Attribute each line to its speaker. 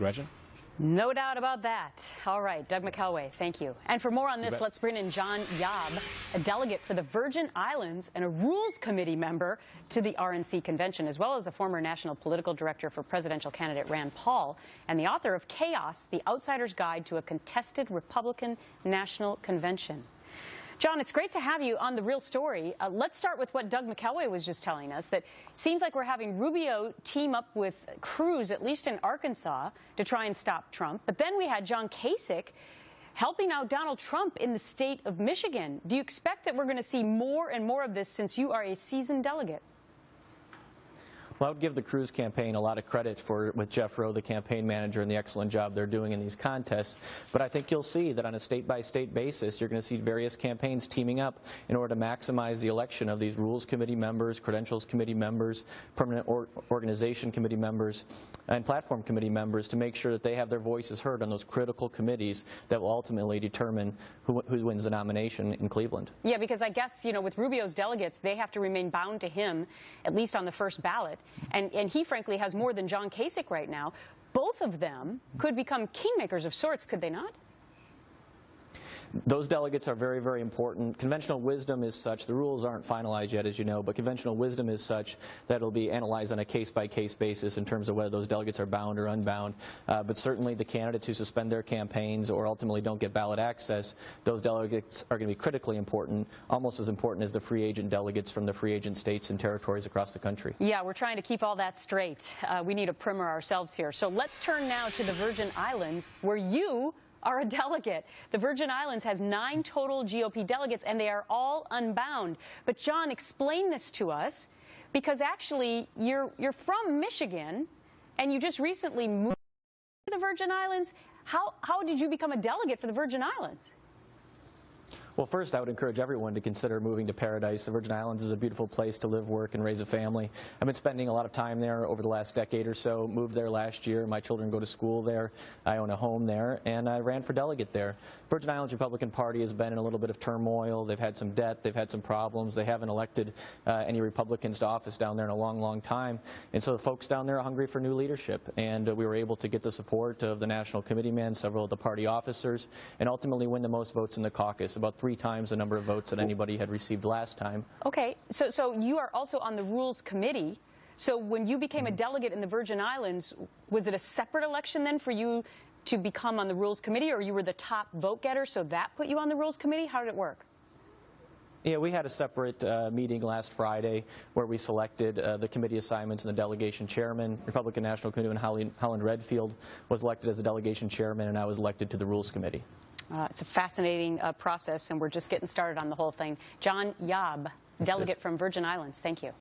Speaker 1: Gretchen?
Speaker 2: No doubt about that. All right, Doug McElway, thank you. And for more on this, let's bring in John Yaub, a delegate for the Virgin Islands and a Rules Committee member to the RNC convention, as well as a former national political director for presidential candidate Rand Paul, and the author of Chaos, The Outsider's Guide to a Contested Republican National Convention. John, it's great to have you on The Real Story. Let's start with what Doug McElway was just telling us, that it seems like we're having Rubio team up with Cruz, at least in Arkansas, to try and stop Trump. But then we had John Kasich helping out Donald Trump in the state of Michigan. Do you expect that we're going to see more and more of this since you are a seasoned delegate?
Speaker 3: Well, I would give the Cruz campaign a lot of credit with Jeff Rowe, the campaign manager, and the excellent job they're doing in these contests. But I think you'll see that on a state-by-state basis, you're going to see various campaigns teaming up in order to maximize the election of these Rules Committee members, Credentials Committee members, Permanent Organization Committee members, and Platform Committee members to make sure that they have their voices heard on those critical committees that will ultimately determine who wins the nomination in Cleveland.
Speaker 2: Yeah, because I guess, you know, with Rubio's delegates, they have to remain bound to him, at least on the first ballot. And he, frankly, has more than John Kasich right now. Both of them could become kingmakers of sorts, could they not?
Speaker 3: Those delegates are very, very important. Conventional wisdom is such, the rules aren't finalized yet, as you know, but conventional wisdom is such that it'll be analyzed on a case-by-case basis in terms of whether those delegates are bound or unbound. But certainly the candidates who suspend their campaigns or ultimately don't get ballot access, those delegates are going to be critically important, almost as important as the free agent delegates from the free agent states and territories across the country.
Speaker 2: Yeah, we're trying to keep all that straight. We need a primer ourselves here. So let's turn now to the Virgin Islands, where you are a delegate. The Virgin Islands has 9 total GOP delegates, and they are all unbound. But John, explain this to us, because actually you're from Michigan, and you just recently moved to the Virgin Islands. How did you become a delegate for the Virgin Islands?
Speaker 3: Well, first, I would encourage everyone to consider moving to Paradise. The Virgin Islands is a beautiful place to live, work, and raise a family. I've been spending a lot of time there over the last decade or so. Moved there last year. My children go to school there. I own a home there, and I ran for delegate there. Virgin Islands Republican Party has been in a little bit of turmoil. They've had some debt. They've had some problems. They haven't elected any Republicans to office down there in a long, long time. And so the folks down there are hungry for new leadership. And we were able to get the support of the national committeemen, several of the party officers, and ultimately win the most votes in the caucus, about 3 times the number of votes that anybody had received last time.
Speaker 2: Okay, so you are also on the Rules Committee. So when you became a delegate in the Virgin Islands, was it a separate election then for you to become on the Rules Committee, or you were the top vote getter, so that put you on the Rules Committee? How did it work?
Speaker 3: Yeah, we had a separate meeting last Friday where we selected the committee assignments and the delegation chairman. Republican National Committeeman Holland Redfield was elected as the delegation chairman, and I was elected to the Rules Committee.
Speaker 2: It's a fascinating process, and we're just getting started on the whole thing. John Yaub, delegate from Virgin Islands, thank you.